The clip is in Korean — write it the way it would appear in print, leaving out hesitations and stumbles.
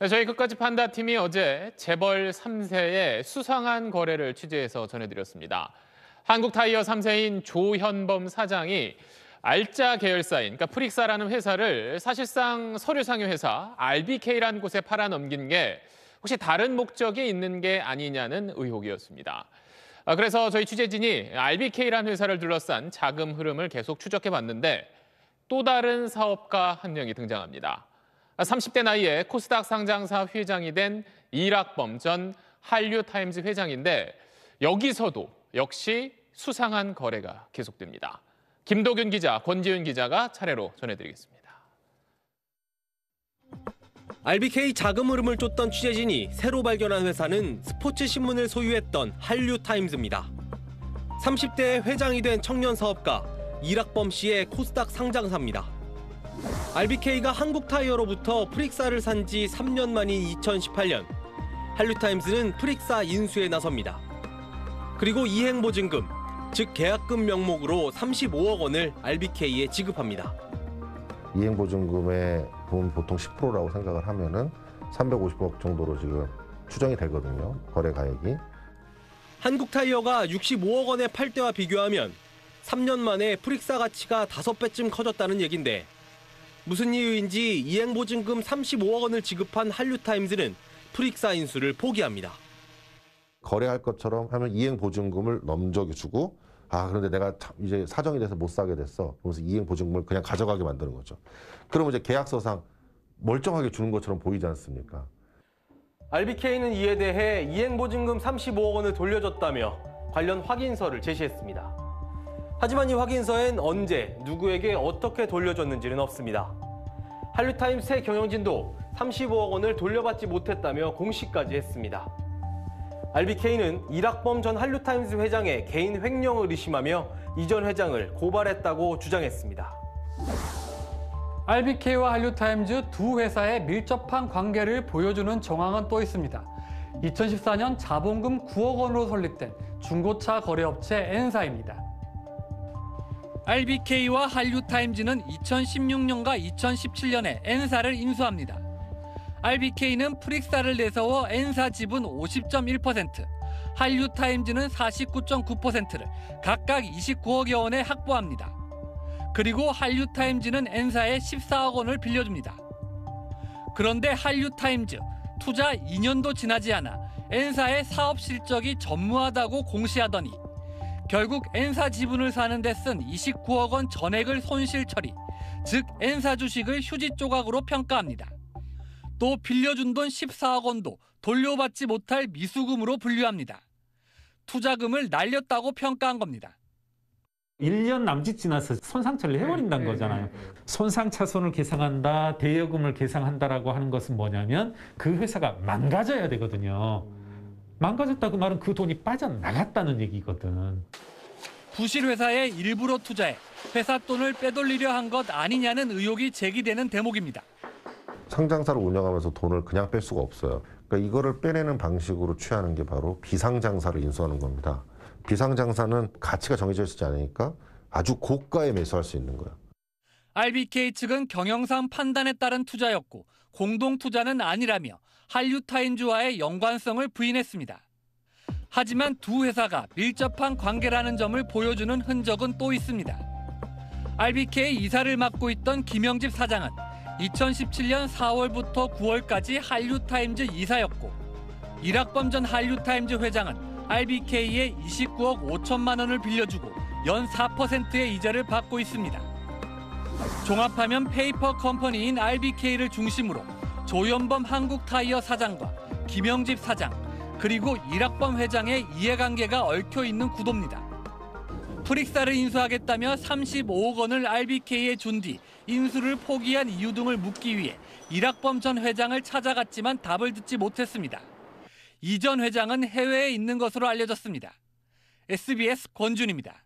네, 저희 끝까지 판다팀이 어제 재벌 3세의 수상한 거래를 취재해서 전해드렸습니다. 한국타이어 3세인 조현범 사장이 알짜 계열사인 그러니까 프릭사라는 회사를 사실상 서류상의 회사 RBK라는 곳에 팔아넘긴 게 혹시 다른 목적이 있는 게 아니냐는 의혹이었습니다. 그래서 저희 취재진이 RBK라는 회사를 둘러싼 자금 흐름을 계속 추적해봤는데 또 다른 사업가 한 명이 등장합니다. 30대 나이에 코스닥 상장사 회장이 된 이락범 전 한류타임즈 회장인데 여기서도 역시 수상한 거래가 계속됩니다. 김도균 기자, 권지윤 기자가 차례로 전해드리겠습니다. RBK 자금 흐름을 쫓던 취재진이 새로 발견한 회사는 스포츠 신문을 소유했던 한류타임즈입니다. 30대에 회장이 된 청년 사업가 이락범 씨의 코스닥 상장사입니다. RBK가 한국타이어로부터 프릭사를 산 지 3년 만인 2018년, 한류타임즈는 프릭사 인수에 나섭니다. 그리고 이행보증금, 즉 계약금 명목으로 35억 원을 RBK에 지급합니다. 이행보증금의 부분 보통 10%라고 생각을 하면은 350억 정도로 지금 추정이 되거든요, 거래 가액이. 한국타이어가 65억 원에 팔 때와 비교하면 3년 만에 프릭사 가치가 5배쯤 커졌다는 얘긴데 무슨 이유인지 이행보증금 35억 원을 지급한 한류타임즈는 프릭사 인수를 포기합니다. 거래할 것처럼 하면 이행보증금을 넘겨주고 그런데 내가 이제 사정이 돼서 못 사게 됐어. 그래서 이행보증금을 그냥 가져가게 만드는 거죠. 그러면 이제 계약서상 멀쩡하게 주는 것처럼 보이지 않습니까? RBK는 이에 대해 이행보증금 35억 원을 돌려줬다며 관련 확인서를 제시했습니다. 하지만 이 확인서엔 언제, 누구에게 어떻게 돌려줬는지는 없습니다. 한류타임스 새 경영진도 35억 원을 돌려받지 못했다며 공시까지 했습니다. RBK는 이락범 전 한류타임스 회장의 개인 횡령을 의심하며 이전 회장을 고발했다고 주장했습니다. RBK와 한류타임즈 두 회사의 밀접한 관계를 보여주는 정황은 또 있습니다. 2014년 자본금 9억 원으로 설립된 중고차 거래업체 N사입니다. RBK와 한류타임즈는 2016년과 2017년에 N사를 인수합니다. RBK는 프릭사를 내세워 N사 지분 50.1%, 한류타임즈는 49.9%를 각각 29억여 원에 확보합니다. 그리고 한류타임즈는 N사에 14억 원을 빌려줍니다. 그런데 한류타임즈, 투자 2년도 지나지 않아 N사의 사업 실적이 전무하다고 공시하더니 결국 N사 지분을 사는 데 쓴 29억 원 전액을 손실 처리, 즉 N사 주식을 휴지 조각으로 평가합니다. 또 빌려준 돈 14억 원도 돌려받지 못할 미수금으로 분류합니다. 투자금을 날렸다고 평가한 겁니다. 1년 남짓 지나서 손상처리를 해버린다는 거잖아요. 손상차손을 계상한다, 대여금을 계상한다라고 하는 것은 뭐냐면 그 회사가 망가져야 되거든요. 망가졌다 그 말은 그 돈이 빠져나갔다는 얘기거든. 부실 회사에 일부러 투자해 회사 돈을 빼돌리려 한 것 아니냐는 의혹이 제기되는 대목입니다. 상장사를 운영하면서 돈을 그냥 뺄 수가 없어요. 그러니까 이거를 빼내는 방식으로 취하는 게 바로 비상장사를 인수하는 겁니다. 비상장사는 가치가 정해져 있지 않으니까 아주 고가에 매수할 수 있는 거예요. RBK 측은 경영상 판단에 따른 투자였고 공동 투자는 아니라며 한류타임즈와의 연관성을 부인했습니다. 하지만 두 회사가 밀접한 관계라는 점을 보여주는 흔적은 또 있습니다. RBK 이사를 맡고 있던 김영집 사장은 2017년 4월부터 9월까지 한류타임즈 이사였고 이락범 전 한류타임즈 회장은 RBK에 29억 5천만 원을 빌려주고 연 4%의 이자를 받고 있습니다. 종합하면 페이퍼 컴퍼니인 RBK를 중심으로 조현범 한국타이어 사장과 김영집 사장, 그리고 이락범 회장의 이해관계가 얽혀있는 구도입니다. 프릭사를 인수하겠다며 35억 원을 RBK에 준 뒤 인수를 포기한 이유 등을 묻기 위해 이락범 전 회장을 찾아갔지만 답을 듣지 못했습니다. 이 전 회장은 해외에 있는 것으로 알려졌습니다. SBS 권준입니다.